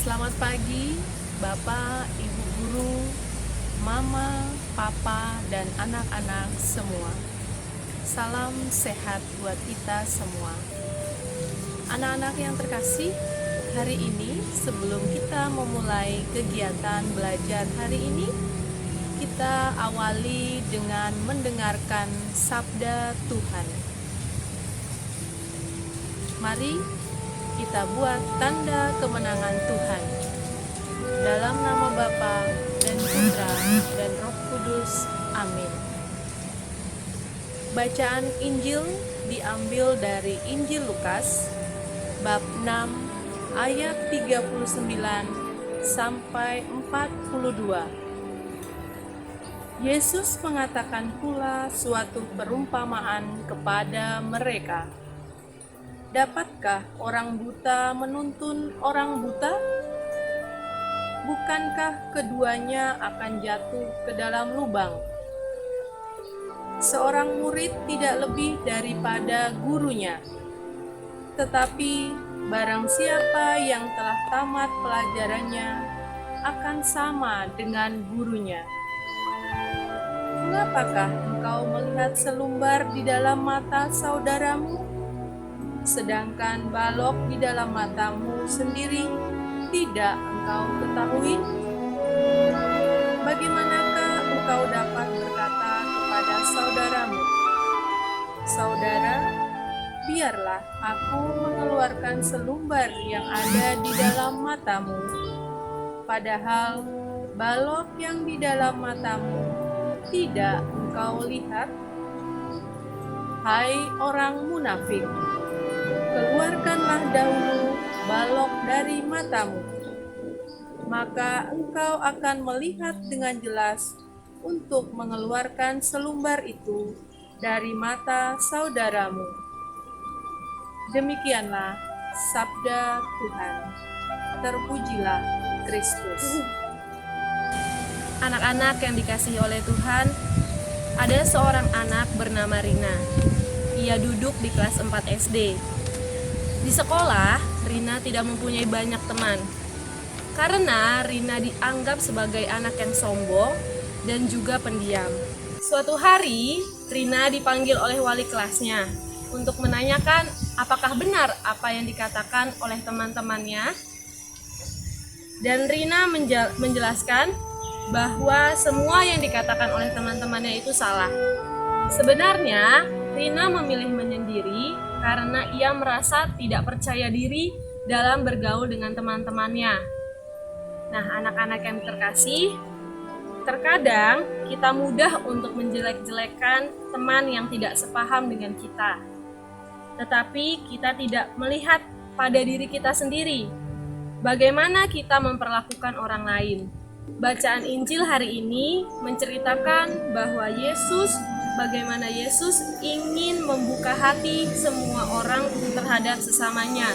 Selamat pagi, Bapak, Ibu Guru, Mama, Papa, dan anak-anak semua. Salam sehat buat kita semua. Anak-anak yang terkasih, hari ini sebelum kita memulai kegiatan belajar hari ini, kita awali dengan mendengarkan sabda Tuhan. Mari kita buat tanda kemenangan Tuhan. Dalam nama Bapa dan Putra dan Roh Kudus. Amin. Bacaan Injil diambil dari Injil Lukas bab 6 ayat 39 sampai 42. Yesus mengatakan pula suatu perumpamaan kepada mereka. Dapatkah orang buta menuntun orang buta? Bukankah keduanya akan jatuh ke dalam lubang? Seorang murid tidak lebih daripada gurunya. Tetapi barang siapa yang telah tamat pelajarannya akan sama dengan gurunya. Mengapakah engkau melihat selumbar di dalam mata saudaramu, sedangkan balok di dalam matamu sendiri tidak engkau ketahui? Bagaimanakah engkau dapat berkata kepada saudaramu, "Saudara, biarlah aku mengeluarkan selumbar yang ada di dalam matamu," padahal balok yang di dalam matamu tidak engkau lihat? Hai orang munafik, keluarkanlah dahulu balok dari matamu, maka engkau akan melihat dengan jelas untuk mengeluarkan selumbar itu dari mata saudaramu. Demikianlah sabda Tuhan. Terpujilah Kristus. Anak-anak yang dikasihi oleh Tuhan, ada seorang anak bernama Rina. Ia duduk di kelas 4 SD. Di sekolah, Rina tidak mempunyai banyak teman karena Rina dianggap sebagai anak yang sombong dan juga pendiam. Suatu hari, Rina dipanggil oleh wali kelasnya untuk menanyakan apakah benar apa yang dikatakan oleh teman-temannya. Dan Rina menjelaskan bahwa semua yang dikatakan oleh teman-temannya itu salah. Sebenarnya, Rina memilih menyendiri karena ia merasa tidak percaya diri dalam bergaul dengan teman-temannya. Nah, anak-anak yang terkasih, terkadang kita mudah untuk menjelek-jelekan teman yang tidak sepaham dengan kita. Tetapi kita tidak melihat pada diri kita sendiri, bagaimana kita memperlakukan orang lain. Bacaan Injil hari ini menceritakan bahwa bagaimana Yesus ingin membuka hati semua orang terhadap sesamanya.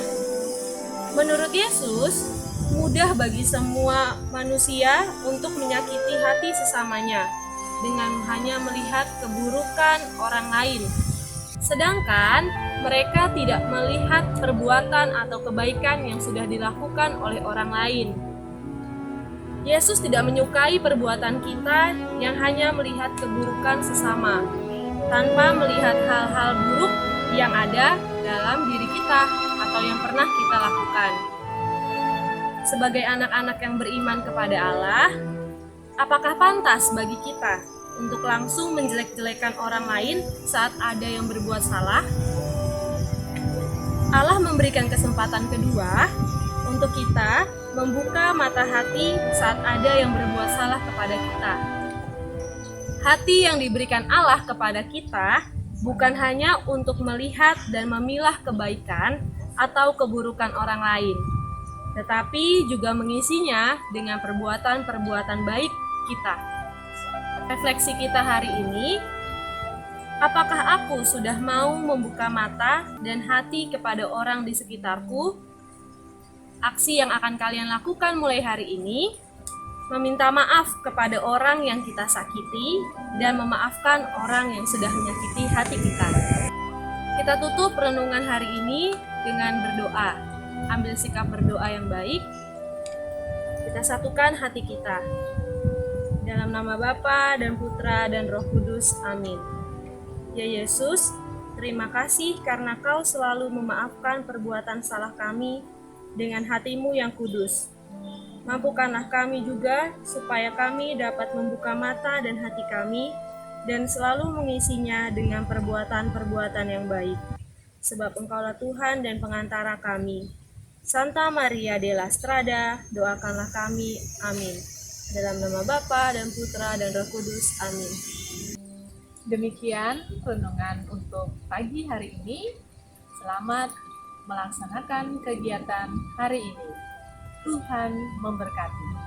Menurut Yesus, mudah bagi semua manusia untuk menyakiti hati sesamanya dengan hanya melihat keburukan orang lain. Sedangkan mereka tidak melihat perbuatan atau kebaikan yang sudah dilakukan oleh orang lain. Yesus tidak menyukai perbuatan kita yang hanya melihat keburukan sesama, tanpa melihat hal-hal buruk yang ada dalam diri kita atau yang pernah kita lakukan. Sebagai anak-anak yang beriman kepada Allah, apakah pantas bagi kita untuk langsung menjelek-jelekan orang lain saat ada yang berbuat salah? Allah memberikan kesempatan kedua untuk kita membuka mata hati saat ada yang berbuat salah kepada kita. Hati yang diberikan Allah kepada kita bukan hanya untuk melihat dan memilah kebaikan atau keburukan orang lain, tetapi juga mengisinya dengan perbuatan-perbuatan baik kita. Refleksi kita hari ini, apakah aku sudah mau membuka mata dan hati kepada orang di sekitarku? Aksi yang akan kalian lakukan mulai hari ini, meminta maaf kepada orang yang kita sakiti dan memaafkan orang yang sudah menyakiti hati kita. Kita tutup renungan hari ini dengan berdoa. Ambil sikap berdoa yang baik. Kita satukan hati kita. Dalam nama Bapa dan Putra dan Roh Kudus. Amin. Ya Yesus, terima kasih karena Kau selalu memaafkan perbuatan salah kami dengan hati-Mu yang kudus. Mampukanlah kami juga supaya kami dapat membuka mata dan hati kami dan selalu mengisinya dengan perbuatan-perbuatan yang baik. Sebab Engkaulah Tuhan dan pengantara kami. Santa Maria della Strada, doakanlah kami. Amin. Dalam nama Bapa dan Putra dan Roh Kudus. Amin. Demikian renungan untuk pagi hari ini. Selamat melaksanakan kegiatan hari ini. Tuhan memberkati.